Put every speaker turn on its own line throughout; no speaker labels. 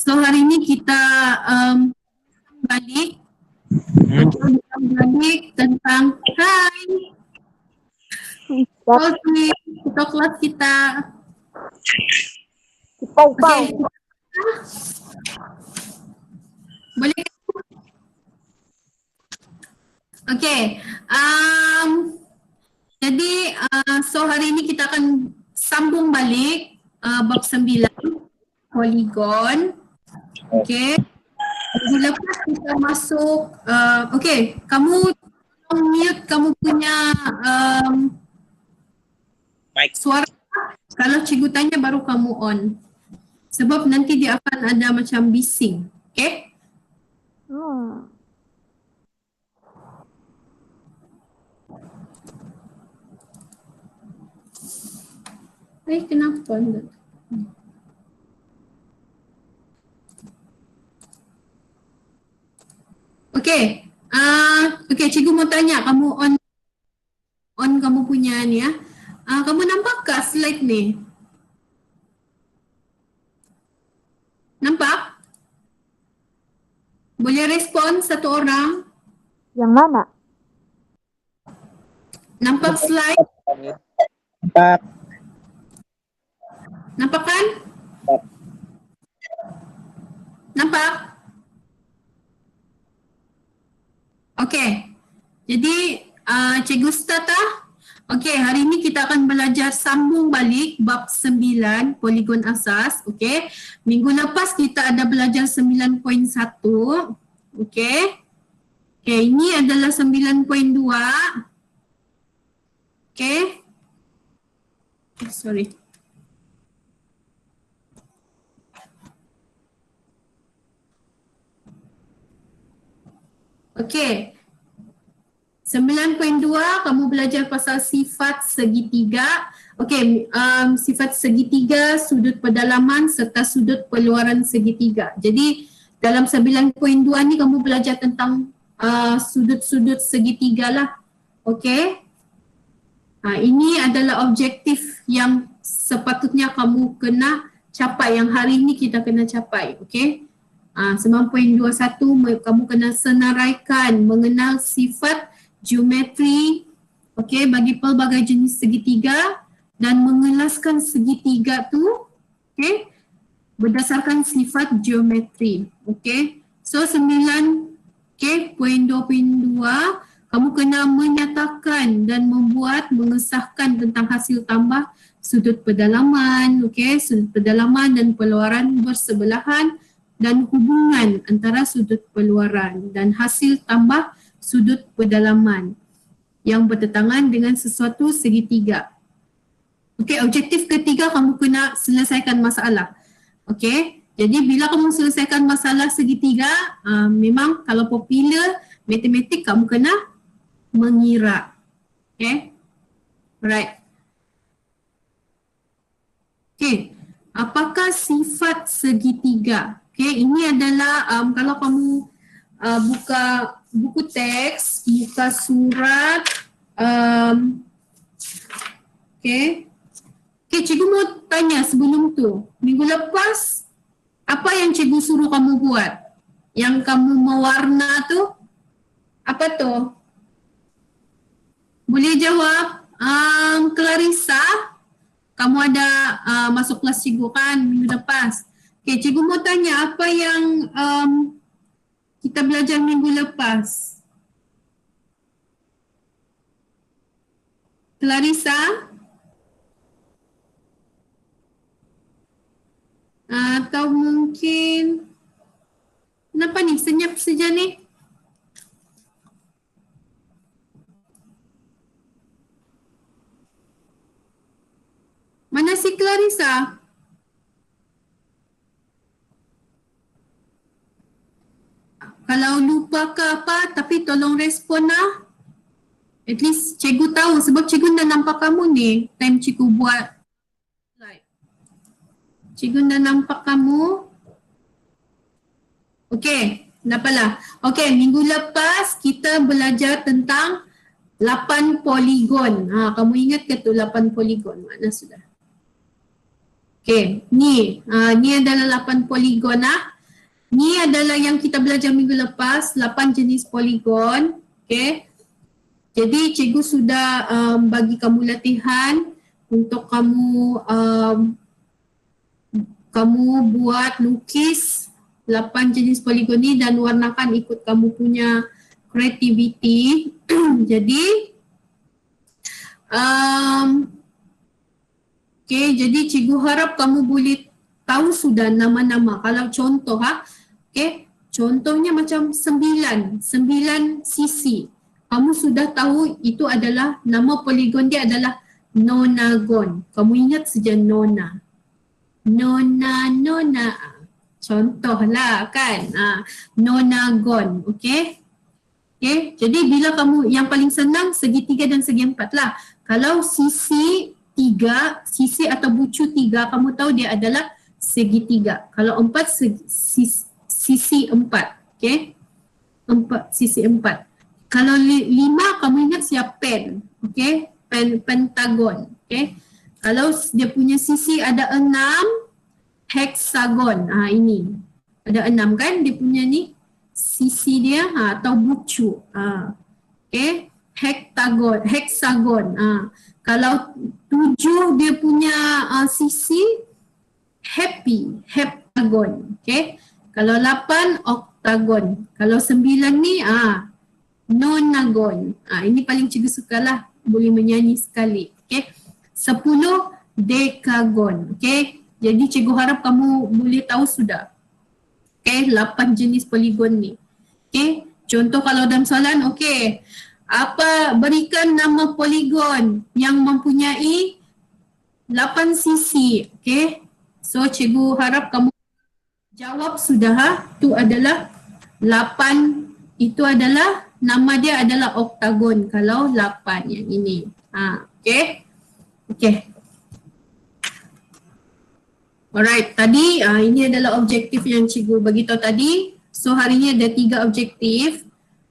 So hari ini kita balik tentang okay, kita kelas kita. Okay. Boleh? Okay. Jadi so hari ini kita akan sambung balik bab 9 poligon. Okay. Lepas kita masuk, okay, kamu mute kamu punya suara. Kalau cikgu tanya baru kamu on. Sebab nanti dia akan ada macam bising. Okay? Kenapa? Okay. Okay, cikgu mau tanya, kamu on kamu punya ni ya. Kamu nampak ke slide ni? Nampak? Boleh respon satu orang?
Yang mana?
Nampak slide?
Nampak.
Nampak kan? Nampak? Okey. Jadi cikgu start ah. Okey, hari ini kita akan belajar sambung balik bab 9 poligon asas. Okey. Minggu lepas kita ada belajar 9.1. Okey. Okey, ini adalah 9.2. Okey. Sorry. Okey. 9.2 kamu belajar pasal sifat segitiga. Okey, sifat segitiga, sudut pedalaman serta sudut peluaran segitiga. Jadi dalam 9.2 ni kamu belajar tentang sudut-sudut segitiga lah. Okey. Ini adalah objektif yang sepatutnya kamu kena capai, yang hari ini kita kena capai. Okey. 9.21 kamu kena senaraikan mengenal sifat geometri, okey, bagi pelbagai jenis segitiga dan mengelaskan segitiga tu, okey, berdasarkan sifat geometri. Okey. So 9.22 kamu kena menyatakan dan mengesahkan tentang hasil tambah sudut pedalaman, okey, sudut pedalaman dan peluaran bersebelahan dan hubungan antara sudut peluaran dan hasil tambah sudut pedalaman yang bertentangan dengan sesuatu segitiga. Okey, objektif ketiga kamu kena selesaikan masalah. Okey, jadi bila kamu selesaikan masalah segitiga, memang kalau popular matematik kamu kena mengira. Okey, alright. Okey, apakah sifat segitiga? Okey, ini adalah kalau kamu buka buku teks, buka surat, okey. Okey, cikgu mau tanya sebelum tu. Minggu lepas, apa yang cikgu suruh kamu buat? Yang kamu mewarna tu? Apa tu? Boleh jawab? Clarissa, kamu ada masuk kelas cikgu kan minggu lepas? Okey, cikgu mau tanya apa yang kita belajar minggu lepas. Clarissa? Atau mungkin, kenapa ni? Senyap saja ni? Mana si Clarissa? Kalau lupa ke apa, tapi tolong respon lah. At least cikgu tahu sebab cikgu dah nampak kamu ni time cikgu buat slide. Cikgu dah nampak kamu. Okey, tak apalah. Okey, minggu lepas kita belajar tentang 8 poligon. Kamu ingat ke tu 8 poligon? Mana sudah? Okey, ni adalah 8 poligon . Ni adalah yang kita belajar minggu lepas, 8 jenis poligon. Okay. Jadi cikgu sudah bagi kamu latihan untuk kamu buat lukis 8 jenis poligon ni dan warnakan ikut kamu punya creativity. Jadi jadi cikgu harap kamu boleh tahu sudah nama-nama. Kalau contoh contohnya macam 9 sisi. Kamu sudah tahu itu adalah nama poligon dia adalah nonagon. Kamu ingat saja nona. Nona. Contohlah kan. Nonagon. Okay. Jadi bila kamu yang paling senang segitiga dan segi empat lah. Kalau sisi 3, sisi atau bucu 3, kamu tahu dia adalah segitiga. Kalau 4 sisi 4. Okay. 4 sisi 4. Kalau 5 kamu ingat siap pen. Okay. Pentagon. Okay. Kalau dia punya sisi ada 6, hexagon. Ini. Ada 6 kan dia punya ni. Sisi dia atau bucu. Okay. Hexagon. Kalau 7 dia punya sisi heptagon. Okay. Kalau 8 oktagon. Kalau 9 ni nonagon. Ini paling cikgu sukalah, boleh menyanyi sekali. Okay. 10 dekagon. Okay. Jadi cikgu harap kamu boleh tahu sudah. Okay. 8 jenis poligon ni. Okay. Contoh kalau dalam soalan, okay. Berikan nama poligon yang mempunyai 8 sisi. Okay. So cikgu harap kamu jawab sudah. Itu adalah 8. Itu adalah nama dia adalah oktagon. Kalau 8 yang ini. Okay. Okay. Alright. Tadi ini adalah objektif yang cikgu bagi tahu tadi. So hari ini ada 3 objektif.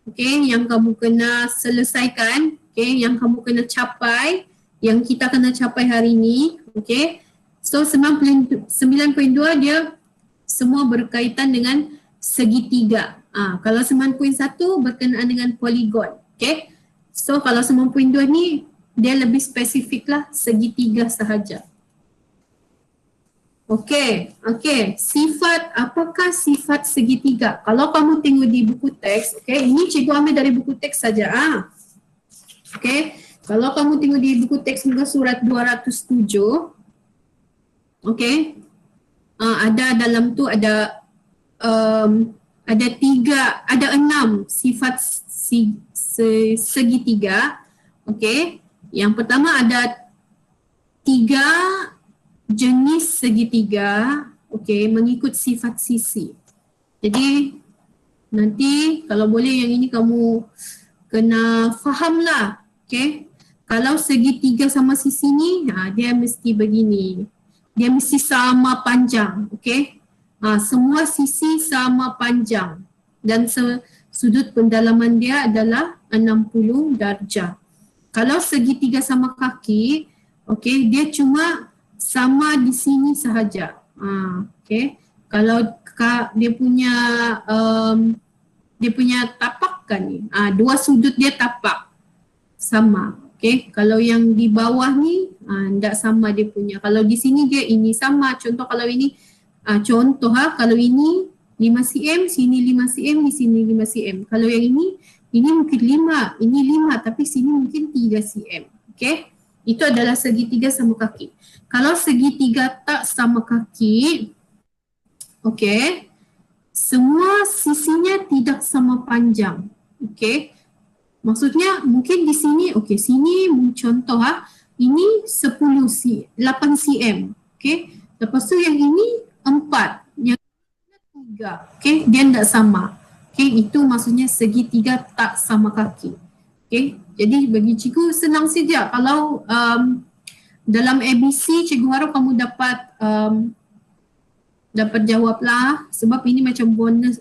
Okay, yang kamu kena selesaikan, okay, yang kamu kena capai, yang kita kena capai hari ini, okay. So 9.2 dia semua berkaitan dengan segitiga. Kalau 9.1 berkenaan dengan poligon, okay. So kalau 9.2 ni dia lebih spesifik lah, segitiga sahaja. Okay. Apakah sifat segitiga? Kalau kamu tengok di buku teks, okay, ini cikgu ambil dari buku teks saja. Okay, kalau kamu tengok di buku teks muka surat 207, okay, ada dalam tu ada 6 sifat segitiga. Okay, yang pertama ada 3 jenis segitiga, okay, mengikut sifat sisi. Jadi nanti kalau boleh yang ini kamu kena faham lah, okay. Kalau segitiga sama sisi ni, dia mesti begini. Dia mesti sama panjang, okay. Semua sisi sama panjang dan sudut pendalaman dia adalah 60 darjah. Kalau segitiga sama kaki, okay, dia cuma sama di sini sahaja. Okay. Kalau dia punya tapak kan ni. Dua sudut dia tapak sama. Okay. Kalau yang di bawah ni tidak sama dia punya. Kalau di sini dia ini sama. Contoh kalau ini kalau ini 5 cm, sini 5 cm, di sini 5 cm. Kalau yang ini mungkin 5, ini 5 tapi sini mungkin 3 cm. Okay. Itu adalah segitiga sama kaki. Kalau segitiga tak sama kaki, okay, semua sisinya tidak sama panjang. Okay. Maksudnya mungkin di sini, okay, sini contoh ini 8 cm. Okay. Lepas tu yang ini 4, yang ini 3. Okay. Dia tidak sama. Okay. Itu maksudnya segitiga tak sama kaki. Okay. Jadi bagi cikgu senang saja. Kalau dalam ABC cikgu harap kamu dapat jawab lah. Sebab ini macam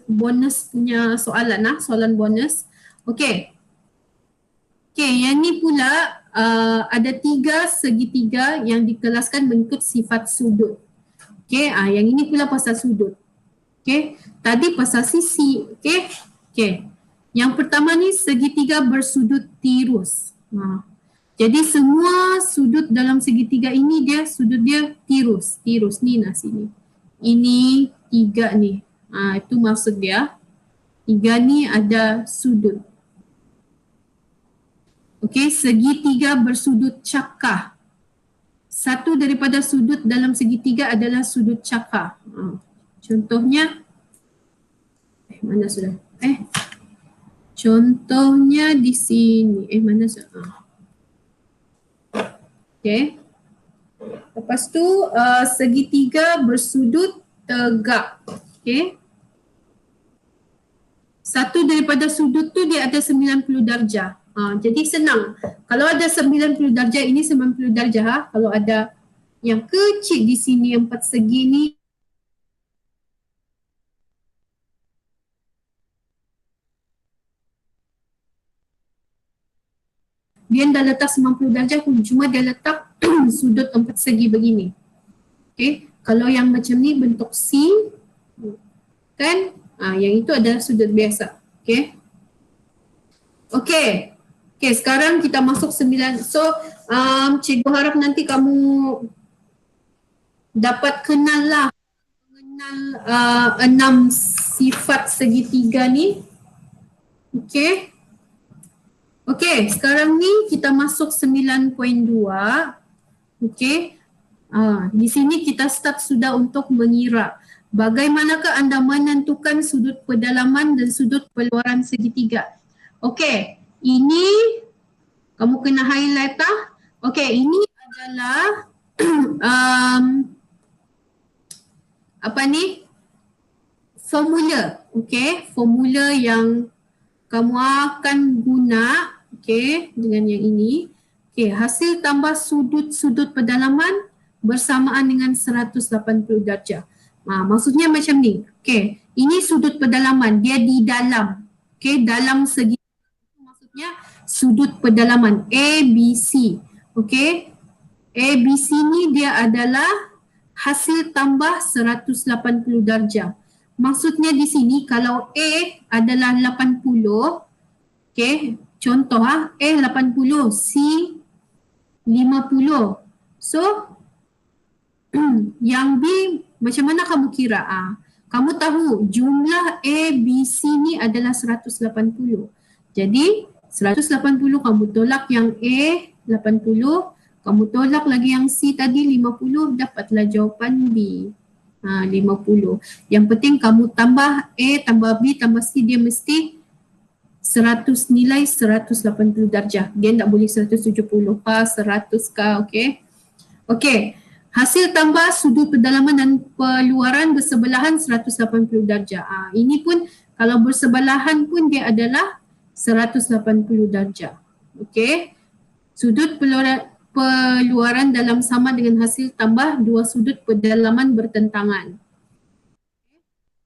bonus punya soalan soalan bonus. Okay. Okay, yang ni pula ada 3 segitiga yang dikelaskan mengikut sifat sudut. Okay, yang ini pula pasal sudut. Okay, tadi pasal sisi. Okay, okay. Yang pertama ni segitiga bersudut tirus. Jadi semua sudut dalam segitiga ini dia sudut dia tirus. Tirus ni nah sini. Ini tiga ni. Itu maksud dia. Tiga ni ada sudut. Okey, segitiga bersudut cakar. Satu daripada sudut dalam segitiga adalah sudut cakar. Contohnya, mana sudah? Contohnya di sini. Mana sudah? Okey. Lepas tu segitiga bersudut tegak. Okey. Satu daripada sudut tu dia ada 90 darjah. Jadi senang. Kalau ada 90 darjah ini 90 darjah. Kalau ada yang kecil di sini 4 segi ni dia dah letak 90 darjah pun, cuma dia letak sudut 4 segi begini. Okay. Kalau yang macam ni bentuk C kan, yang itu adalah sudut biasa. Okay. Okay. Okay, sekarang kita masuk 9. So, cikgu harap nanti kamu dapat mengenal 6 sifat segitiga ni. Okay. Okay, sekarang ni kita masuk 9.2. Okay. Di sini kita start sudah untuk mengira. Bagaimanakah anda menentukan sudut pedalaman dan sudut peluaran segitiga? Okay, ini kamu kena highlight . Okay, ini adalah apa ni? Formula. Okay, formula yang kamu akan guna, okay, dengan yang ini. Okay, hasil tambah sudut-sudut pedalaman bersamaan dengan 180 darjah. Maksudnya macam ni. Okay, ini sudut pedalaman, dia di dalam. Okay, dalam segi. Maksudnya sudut pedalaman ABC. Okay, ABC ni dia adalah hasil tambah 180 darjah. Maksudnya di sini kalau A adalah 80, okay, contoh A 80, C 50. So, yang B macam mana kamu kira? Kamu tahu jumlah A, B, C ni adalah 180. Jadi 180 kamu tolak yang A 80, kamu tolak lagi yang C tadi 50, dapatlah jawapan B. 50. Yang penting kamu tambah A, tambah B, tambah C, dia mesti 100 nilai 180 darjah. Dia tak boleh 170 kah, 100 kah, okey. Okey. Hasil tambah sudut pedalaman dan peluaran bersebelahan 180 darjah. Ini pun kalau bersebelahan pun dia adalah 180 darjah. Okey. Sudut peluaran dalam sama dengan hasil tambah dua sudut pedalaman bertentangan.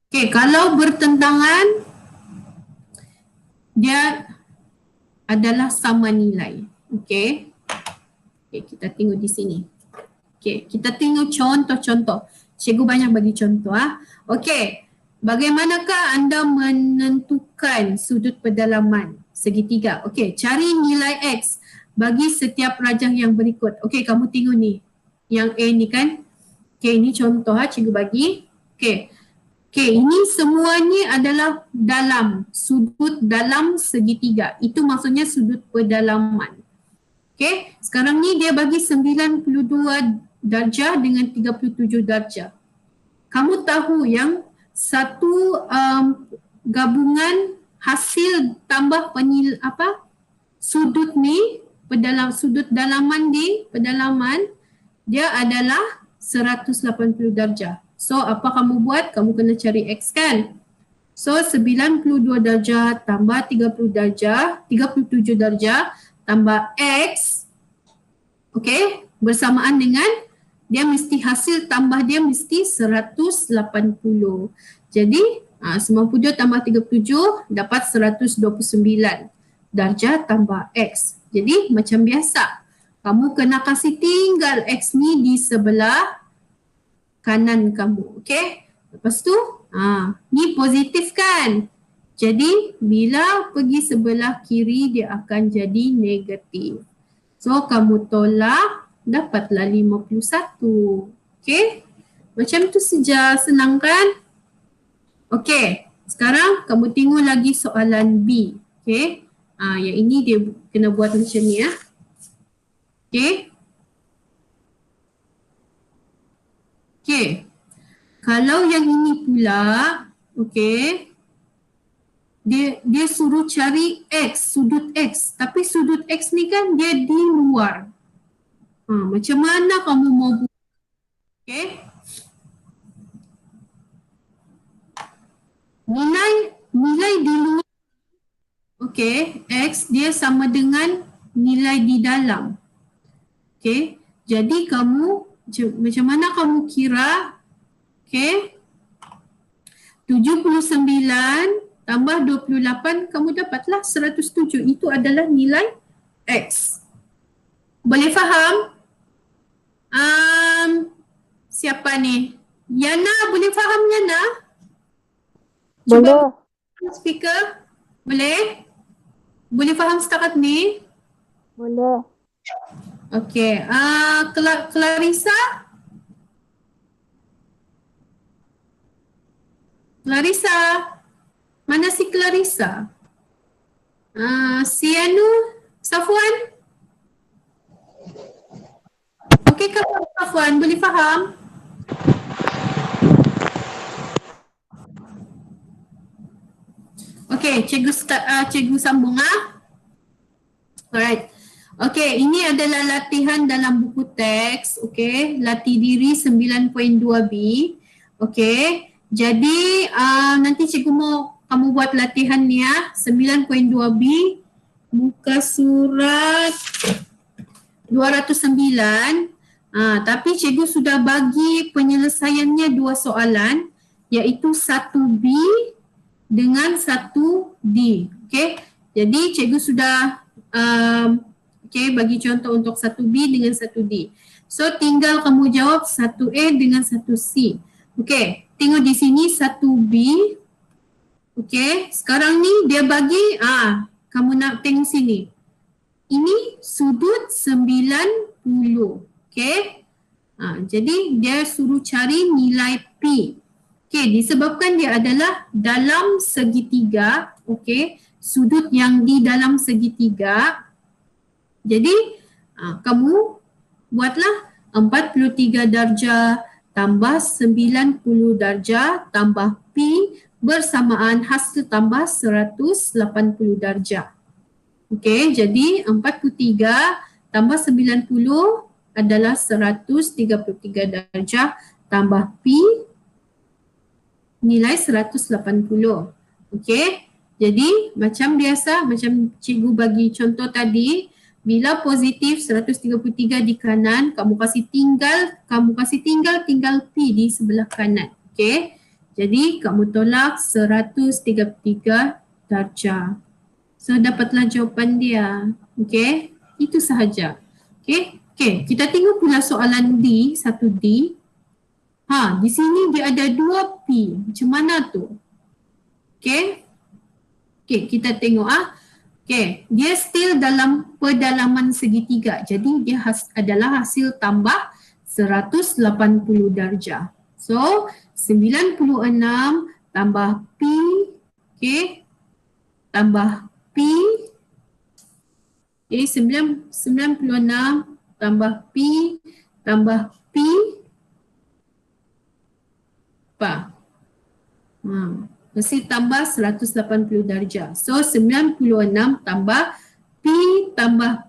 Okey, kalau bertentangan dia adalah sama nilai. Okey. Okey, kita tengok di sini. Okey, kita tengok contoh-contoh. Cikgu banyak bagi contoh. Okey, bagaimanakah anda menentukan sudut pedalaman segitiga? Okey, cari nilai X bagi setiap rajah yang berikut. Okey, kamu tengok ni. Yang A ni kan. Okey, ini contoh cikgu bagi. Okey. Okey, ini semua ni adalah dalam, sudut dalam segitiga. Itu maksudnya sudut pedalaman. Okey, sekarang ni dia bagi 92 darjah dengan 37 darjah. Kamu tahu yang satu gabungan hasil tambah sudut ni, sudut dalaman di pedalaman dia adalah 180 darjah. So apa kamu buat? Kamu kena cari X kan? So 92 darjah tambah 30 darjah, 37 darjah tambah X, okay, bersamaan dengan dia mesti hasil tambah dia mesti 180. Jadi 92 tambah 37 dapat 129 darjah tambah X. Jadi macam biasa, kamu kena kasih tinggal X ni di sebelah kanan kamu. Okay. Lepas tu Ni positif kan? Jadi bila pergi sebelah kiri dia akan jadi negatif. So kamu tolak, dapatlah 51. Okay? Macam tu saja, senang kan? Okay, sekarang kamu tengok lagi soalan B. Okay? Yang ini dia kena buat macam ni ya. Okay? Okay. Kalau yang ini pula, okay, dia suruh cari X, sudut X. Tapi sudut X ni kan dia di luar. Macam mana kamu mau buat? Okay. Nilai di luar. Okay, X dia sama dengan nilai di dalam. Okay, jadi kamu, macam mana kamu kira? Okay, 79 tambah 28, kamu dapatlah 107. Itu adalah nilai X. Boleh faham? Siapa ni? Yana, boleh faham Yana?
Boleh.
Speaker? Boleh? Boleh faham setakat ni?
Boleh.
Okey. Clarissa? Clarissa? Mana si Clarissa? Si Anu? Safwan? Okey ke Safwan? Boleh faham? Okey, cikgu sambung Alright. Okey, ini adalah latihan dalam buku teks. Okey, latih diri 9.2B. Okey, jadi nanti cikgu mau kamu buat latihan ni 9.2B muka surat 209. Tapi cikgu sudah bagi penyelesaiannya 2 soalan, iaitu 1B dengan 1D. Okey, jadi cikgu sudah bagi contoh untuk 1B dengan 1D. So tinggal kamu jawab 1A dengan 1C. Okey, tengok di sini 1B. Okey, sekarang ni dia bagi, kamu nak tengok sini. Ini sudut 90. Okey, jadi dia suruh cari nilai P. Okey, disebabkan dia adalah dalam segitiga, okey, sudut yang di dalam segitiga. Jadi kamu buatlah 43 darjah tambah 90 darjah tambah P bersamaan hasil tambah 180 darjah. Okey, jadi 43 tambah 90 adalah 133 darjah tambah P nilai 180. Okey, jadi macam biasa, macam cikgu bagi contoh tadi, bila positif 133 di kanan, kamu kasih tinggal P di sebelah kanan. Okey, jadi kamu tolak 133 darjah. So dapatlah jawapan dia. Okey, itu sahaja. Okey, kita tengok pula soalan D, 1D. Di sini dia ada 2P. Macam mana tu? Okey, kita tengok Okey, dia still dalam pedalaman segitiga. Jadi dia adalah hasil tambah 180 darjah. So 96 tambah P, okey, tambah P, 96 tambah P tambah P apa? Mesti tambah 180 darjah. So 96 tambah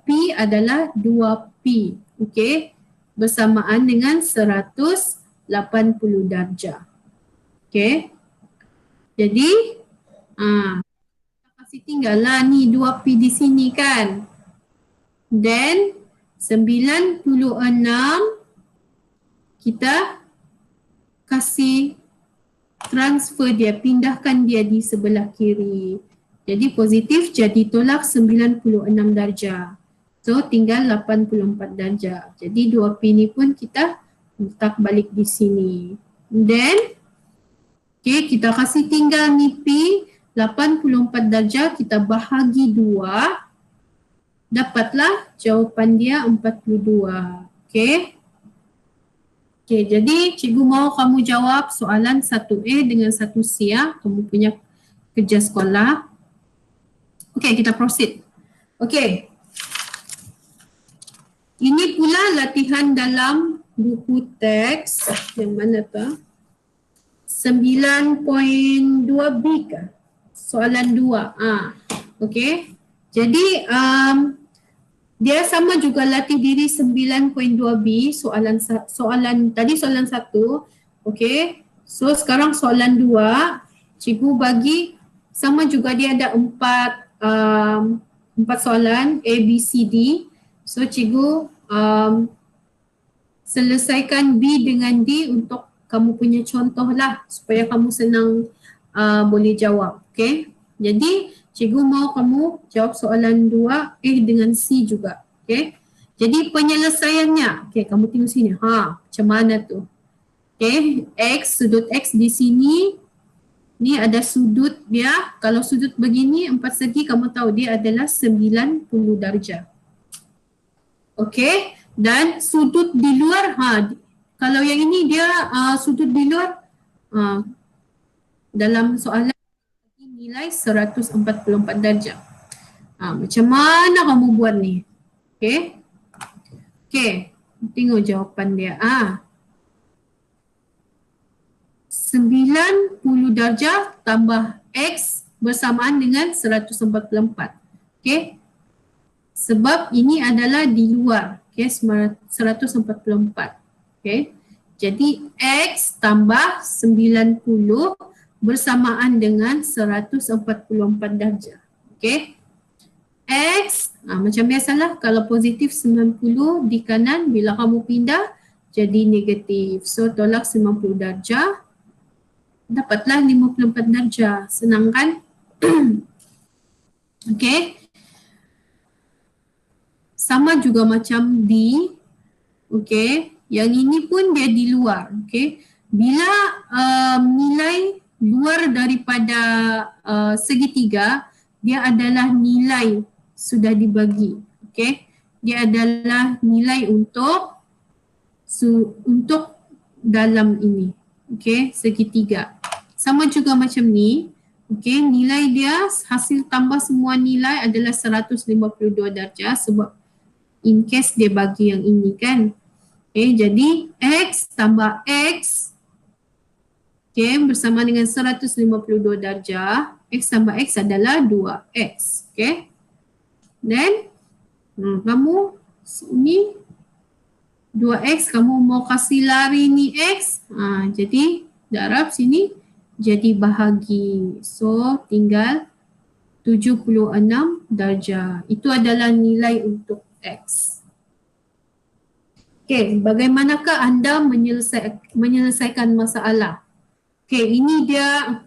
P adalah 2P. Okey, bersamaan dengan 180 darjah. Okey, jadi kasih tinggallah ni 2P di sini kan. Then 96 kita kasih transfer dia, pindahkan dia di sebelah kiri. Jadi positif jadi tolak 96 darjah. So tinggal 84 darjah. Jadi 2P ni pun kita letak balik di sini. Then Okey, kita kasih tinggal ni P 84 darjah, kita bahagi 2. Dapatlah jawapan dia 42. Okey. Okey, jadi cikgu mahu kamu jawab soalan 1A dengan 1C ya. Kamu punya kerja sekolah. Okey, kita proceed. Okey. Ini pula latihan dalam buku teks yang mana tu? 9.2B ke? Soalan 2. Okey. Jadi dia sama juga latih diri 9.2B soalan tadi soalan 1. Okey. So sekarang soalan 2, cikgu bagi sama juga dia ada 4 soalan A, B, C, D. So cikgu selesaikan B dengan D untuk kamu punya contoh lah supaya kamu senang boleh jawab. Okay. Jadi cikgu mau kamu jawab soalan 2 A dengan C juga. Okay. Jadi penyelesaiannya, okay, kamu tengok sini. Macam mana tu? Okay, X, sudut X di sini. Ni ada sudut dia. Kalau sudut begini, 4 segi, kamu tahu dia adalah 90 darjah. Okay, dan sudut di luar, kalau yang ini dia sudut di luar, dalam soalan nilai 144 darjah. Macam mana kamu buat ni? Okay, okay, tengok jawapan dia. 90 darjah tambah X bersamaan dengan 144. Okay. Sebab ini adalah di luar. Okay. 144. Okay. Jadi X tambah 90 bersamaan dengan 144 darjah. Okay. X, macam biasalah kalau positif 90 di kanan, bila kamu pindah jadi negatif. So tolak 90 darjah. Dapatlah 54 darjah. Senang kan? Okay. Sama juga macam D. Okay. Yang ini pun dia di luar. Okay. Bila nilai luar daripada segitiga, dia adalah nilai sudah dibagi. Okay. Dia adalah nilai untuk dalam ini. Okay. Segitiga. Sama juga macam ni. Okay, nilai dia hasil tambah semua nilai adalah 152 darjah sebab in case dia bagi yang ini kan. Okay, jadi X tambah X, okay, bersama dengan 152 darjah. X tambah X adalah 2X. Okay. Then, kamu ni 2X, kamu mau kasih lari ni X. Jadi darab sini jadi bahagi. So, tinggal 76 darjah. Itu adalah nilai untuk X. Okay, bagaimanakah anda menyelesaikan masalah? Okay, ini dia.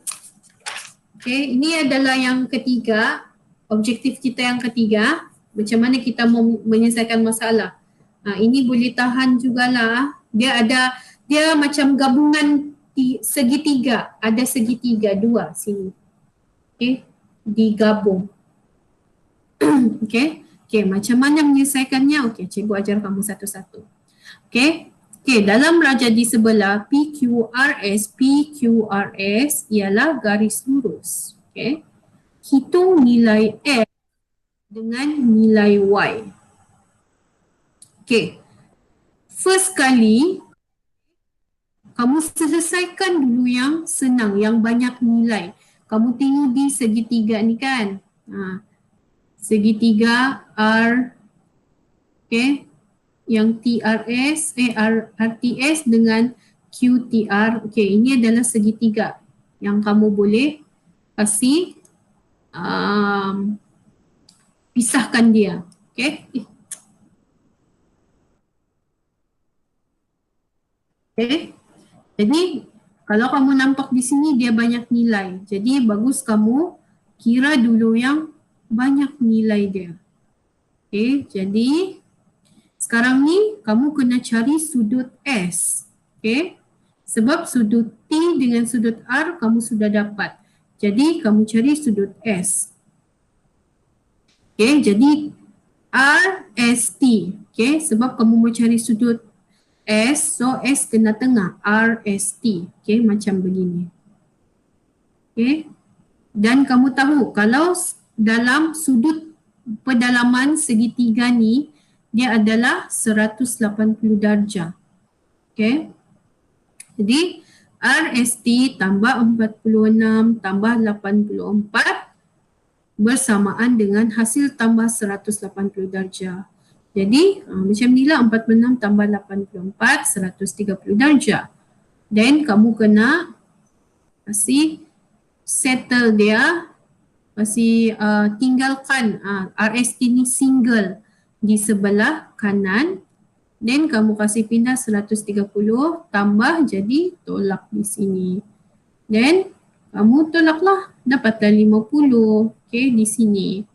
Okay, ini adalah yang ketiga. Objektif kita yang ketiga. Macam mana kita mau menyelesaikan masalah. Ini boleh tahan jugalah. Dia macam gabungan segitiga, ada segitiga 2 sini. Okay, digabung. Okay, macam mana menyelesaikannya? Okay, cikgu ajar kamu satu-satu. Okay, dalam raja di sebelah PQRS ialah garis lurus. Okay, hitung nilai X dengan nilai Y. Okay, first kali kamu selesaikan dulu yang senang, yang banyak nilai. Kamu tengok di segitiga ni kan. Segitiga R, okay, yang RTS dengan QTR. Okay, ini adalah segitiga yang kamu boleh kasih pisahkan dia. Okay. Okay. Jadi kalau kamu nampak di sini dia banyak nilai. Jadi bagus kamu kira dulu yang banyak nilai dia. Okay, jadi sekarang ni kamu kena cari sudut S. Okay, Sebab sudut T dengan sudut R kamu sudah dapat. Jadi kamu cari sudut S. Okay, jadi RST. Okay, sebab kamu mau cari sudut S, so S kena tengah, RST. Okay, macam begini. Okay, dan kamu tahu kalau dalam sudut pedalaman segitiga ni, dia adalah 180 darjah. Okay, jadi RST tambah 46 tambah 84 bersamaan dengan hasil tambah 180 darjah. Jadi macam ni lah 46 tambah 84, 130 darjah. Then kamu kena kasih settle dia, kasih tinggalkan RST ni single di sebelah kanan. Then kamu kasih pindah 130 tambah jadi tolak di sini. Then kamu tolaklah, dapatlah 50. Okay, di sini.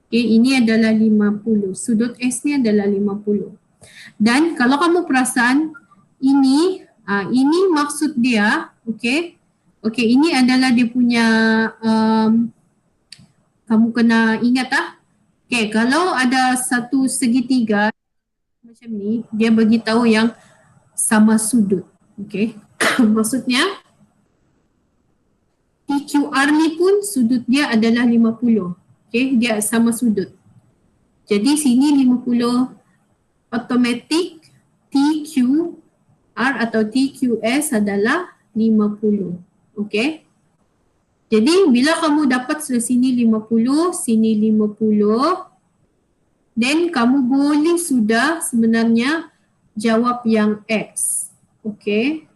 Okay, ini adalah 50. Sudut S ni adalah 50. Dan kalau kamu perasan, ini maksud dia, okay. Okay, ini adalah dia punya, kamu kena ingat Okay, kalau ada satu segitiga macam ni, dia beritahu yang sama sudut. Okay, maksudnya TQR ni pun sudut dia adalah 50. Okay, dia sama sudut. Jadi sini 50 automatic TQR atau TQS adalah 50. Okay. Jadi bila kamu dapat sini 50, sini 50, then kamu boleh sudah sebenarnya jawab yang X. Okay.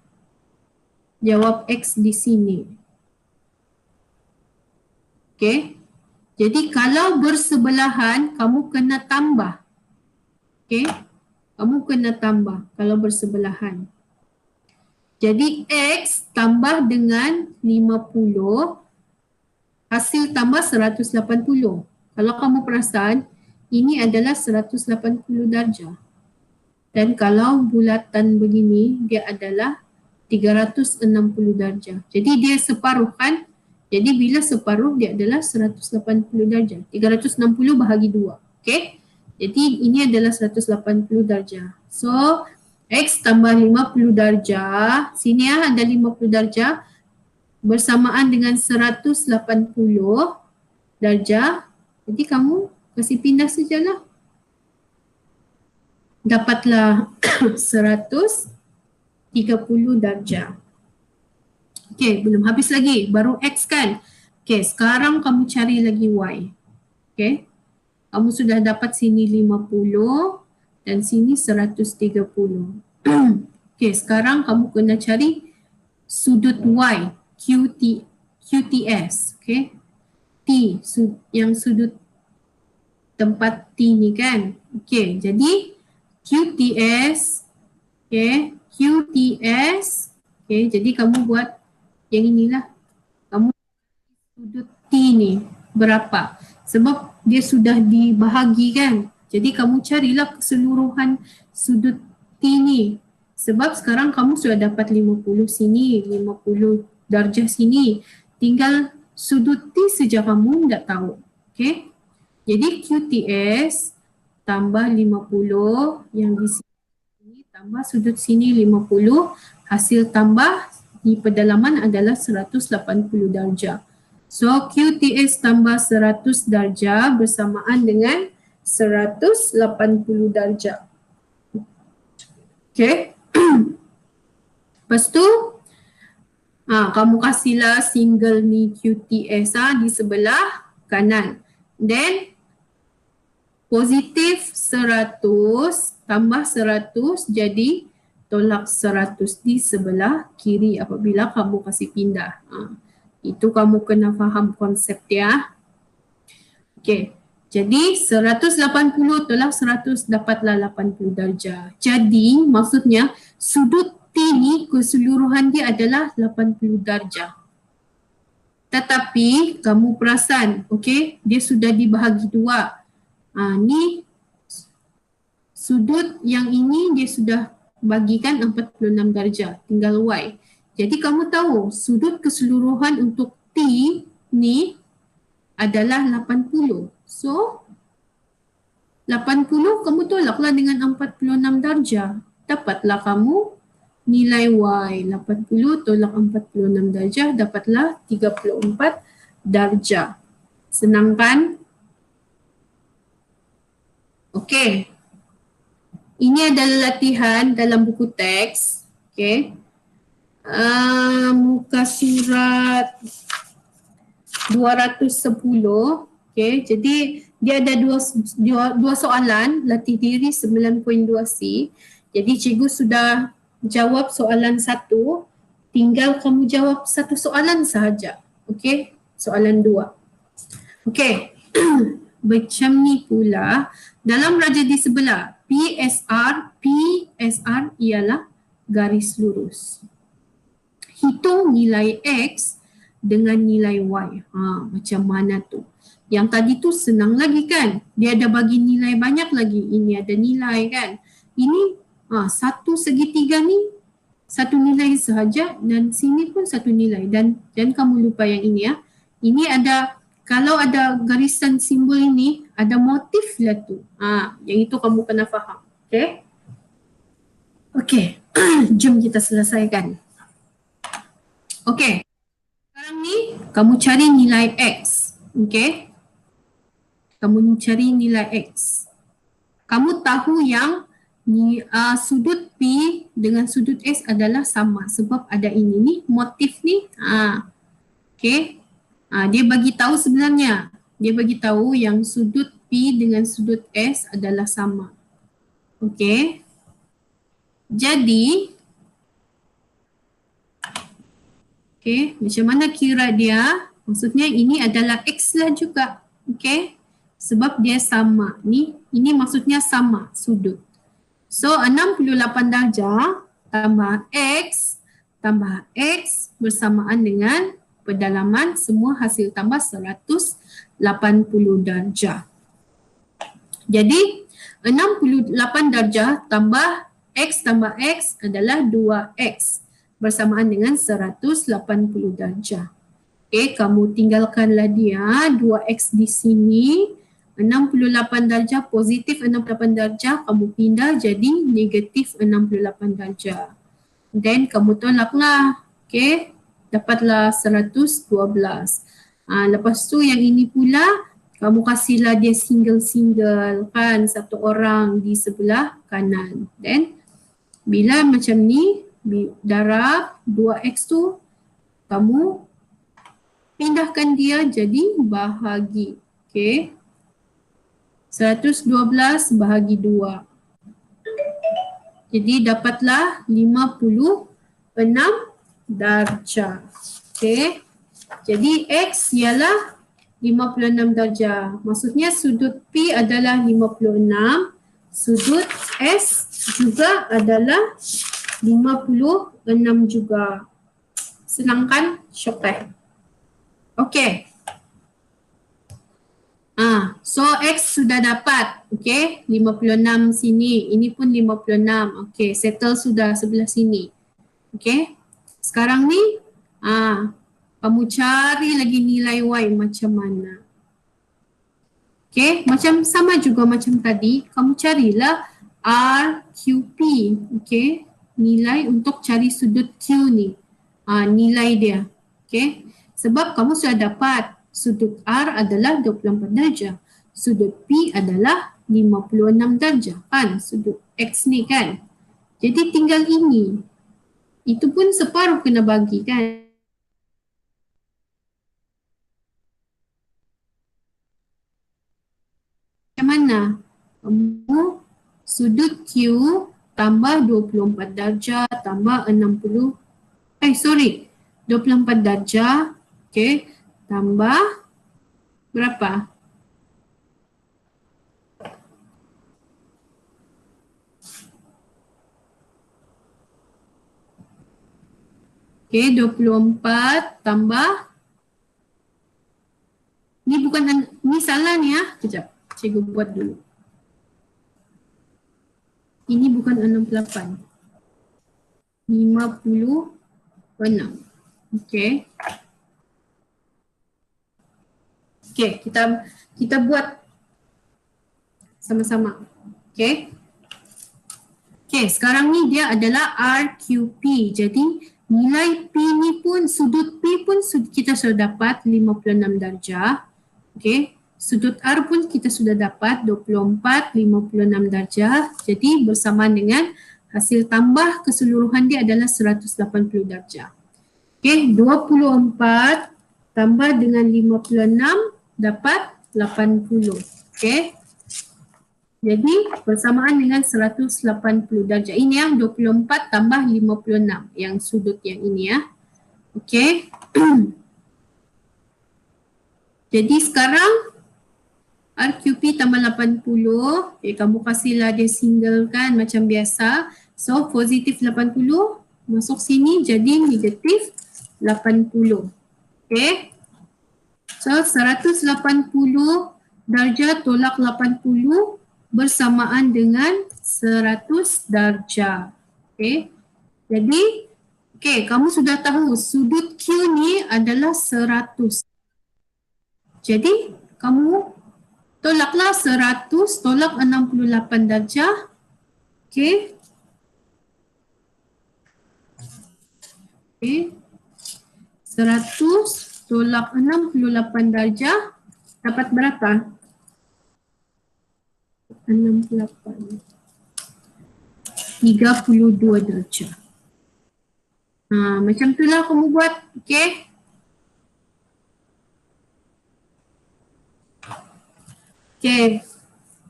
Jawab X di sini. Okay. Jadi kalau bersebelahan, kamu kena tambah. Okay. Kamu kena tambah kalau bersebelahan. Jadi X tambah dengan 50, hasil tambah 180. Kalau kamu perasan, ini adalah 180 darjah. Dan kalau bulatan begini, dia adalah 360 darjah. Jadi dia separuh kan? Jadi bila separuh dia adalah 180 darjah. 360 bahagi 2. Okay. Jadi ini adalah 180 darjah. So X tambah 50 darjah. Sini ada 50 darjah. Bersamaan dengan 180 darjah. Jadi kamu kasih pindah sajalah. Dapatlah 130 darjah. Okay, belum habis lagi. Baru X kan? Okay, sekarang kamu cari lagi Y. Okay. Kamu sudah dapat sini 50 dan sini 130. Okay, sekarang kamu kena cari sudut Y, QTS. Okay. T, yang sudut tempat T ni kan? Okay, jadi QTS. Okay, QTS. Okay, jadi kamu buat yang inilah. Kamu sudut T ni berapa? Sebab dia sudah dibahagi kan. Jadi kamu carilah keseluruhan sudut T ni. Sebab sekarang kamu sudah dapat 50 sini, 50 darjah sini. Tinggal sudut T saja kamu tak tahu. Okay. Jadi QTS tambah 50 yang di sini tambah sudut sini 50. Hasil tambah di pedalaman adalah 180 darjah. So QTS tambah 100 darjah bersamaan dengan 180 darjah. Okay. Lepas tu kamu kasihlah single ni QTS di sebelah kanan. Then positif 100 tambah 100 jadi tolak 100 di sebelah kiri apabila kamu kasih pindah. Itu kamu kena faham konsep dia. Okey. Jadi 180 tolak 100 dapatlah 80 darjah. Jadi maksudnya sudut T ni keseluruhan dia adalah 80 darjah. Tetapi kamu perasan, okey, dia sudah dibahagi dua. Ni sudut yang ini dia sudah bagikan 46 darjah, tinggal Y. Jadi kamu tahu sudut keseluruhan untuk T ni adalah 80. So 80 kamu tolaklah dengan 46 darjah. Dapatlah kamu nilai Y. 80 tolak 46 darjah dapatlah 34 darjah. Senang kan? Okey. Ini adalah latihan dalam buku teks. Okey. Muka surat 210. Okay, jadi dia ada dua soalan, latih diri 9.2C. Jadi cikgu sudah jawab soalan 1, tinggal kamu jawab satu soalan sahaja. Okay, soalan 2. Okay, macam ni pula dalam raja di sebelah, PSR ialah garis lurus. Hitung nilai X dengan nilai Y. Macam mana tu? Yang tadi tu senang lagi kan? Dia ada bagi nilai banyak lagi. Ini ada nilai kan? Ini satu segitiga ni satu nilai sahaja dan sini pun satu nilai. Dan kamu lupa yang ini ya. Ini ada, kalau ada garisan simbol ini, ada motif lah tu. Yang itu kamu kena faham. Okay? Okay. Jom kita selesaikan. Okay. Sekarang ni kamu cari nilai X. Okay. Kamu cari nilai X. Kamu tahu yang sudut P dengan sudut S adalah sama sebab ada ini ni motif ni. Okay. Dia bagi tahu sebenarnya. Dia bagi tahu yang sudut P dengan sudut S adalah sama. Okay. Jadi okay, macam mana kira dia? Maksudnya ini adalah X lah juga. Okay. Sebab dia sama. Ini maksudnya sama sudut. So 68 darjah tambah X bersamaan dengan pedalaman semua hasil tambah 180 darjah. Jadi 68 darjah tambah X adalah 2X bersamaan dengan 180 darjah. Okay, kamu tinggalkanlah dia 2X di sini. 68 darjah, positif 68 darjah, kamu pindah jadi negatif 68 darjah. Then kamu tolaklah. Okay, dapatlah 112. Lepas tu yang ini pula, kamu kasihlah dia single-single kan, satu orang di sebelah kanan. Then bila macam ni, darab 2X tu, kamu pindahkan dia jadi bahagi. Okay. 112 bahagi 2. Jadi dapatlah 56 darjah. Okay. Jadi X ialah 56 darjah. Maksudnya sudut P adalah 56. Sudut S juga adalah 56 juga. Senang kan? Syukran. Okay. So X sudah dapat. Okay. 56 sini. Ini pun 56. Okay. Settle sudah sebelah sini. Okay. Sekarang ni, kamu cari lagi nilai Y macam mana. Okay. Macam sama juga macam tadi. Kamu carilah RQP. Okay. Nilai untuk cari sudut Q ni. Nilai dia. Okay. Sebab kamu sudah dapat sudut R adalah 24 darjah. Sudut P adalah 56 darjah kan. Sudut X ni kan. Jadi tinggal ini. Itu pun separuh kena bagi kan. Macam mana? Kamu sudut Q tambah 24 darjah tambah 24 darjah. Okay. Tambah berapa? Okay, 24 tambah. Ni bukan, ni salah ni ya. Sekejap, cikgu buat dulu. Ini bukan 68. 56. Okey. Okey, kita buat sama-sama. Okey. Okey, sekarang ni dia adalah RQP. Jadi nilai P ni pun, sudut P pun kita sudah dapat 56 darjah. Okey. Sudut R pun kita sudah dapat 24, 56 darjah. Jadi bersamaan dengan hasil tambah keseluruhan dia adalah 180 darjah. Okey, 24 tambah dengan 56 dapat 80. Okey. Jadi bersamaan dengan 180 darjah. Ini yang 24 tambah 56 yang sudut yang ini ya. Okey. Jadi sekarang RQP tambah 80. Okay, kamu kasihlah dia single kan macam biasa. So positif 80 masuk sini jadi negatif 80. Okay. So 180 darjah tolak 80 bersamaan dengan 100 darjah. Okay. Jadi, okay, kamu sudah tahu sudut Q ni adalah 100. Jadi, kamu tolaklah 100 tolak 68 darjah. Okay. Okay. 100 tolak 68 darjah dapat berapa? 68. 32 darjah. Macam itulah kamu buat, okey? Okey.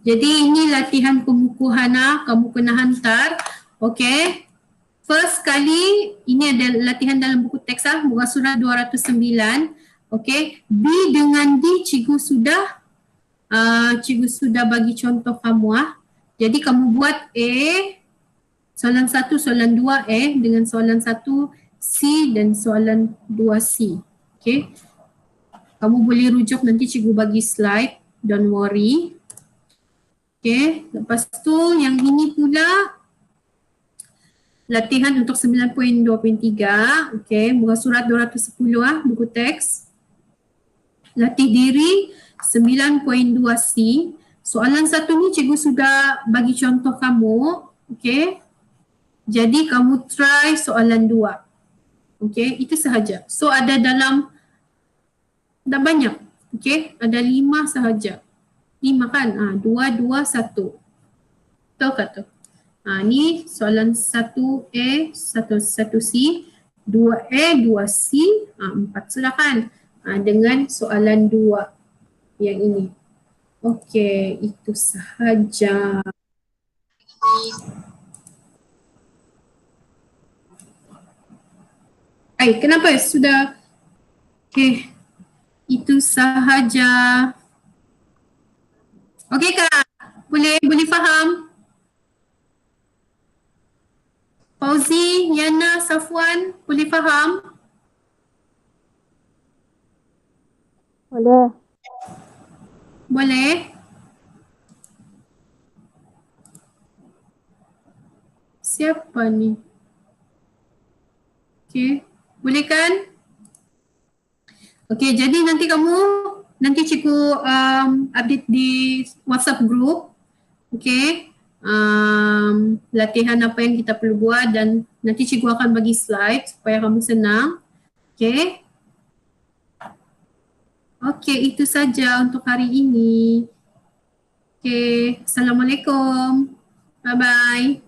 Jadi ini latihan pengukuhan kamu kena hantar, okey? First kali ini ada latihan dalam buku teks muka surat 209, okey? B dengan D cikgu sudah bagi contoh kamu Jadi kamu buat A, soalan 1, soalan 2 A dengan soalan 1 C dan soalan 2 C. Okay. Kamu boleh rujuk nanti cikgu bagi slide, don't worry. Okay. Lepas tu yang ini pula latihan untuk 9.23. Okay. Muka surat 210 buku teks. Latih diri 9.2C. Soalan 1 ni cikgu sudah bagi contoh kamu. Okay. Jadi kamu try soalan 2. Okay. Itu sahaja. So ada dalam, dah banyak. Okay. Ada 5 sahaja. 5 kan? 2, 2, 1. Tahu tak tu? Ni soalan 1A, 1C, 2A, 2C, 4 sudah kan? Dengan soalan 2 yang ini. Okey, itu sahaja. Kenapa sudah? Okey, itu sahaja. Okey Kak, boleh faham? Fauzi, Yana, Safwan, boleh faham?
Boleh.
Boleh? Siapa ni? Okey, boleh kan? Okey, jadi nanti cikgu update di WhatsApp group. Okey. Latihan apa yang kita perlu buat dan nanti cikgu akan bagi slide supaya kamu senang. Okey. Okey, itu saja untuk hari ini. Okey, Assalamualaikum. Bye-bye.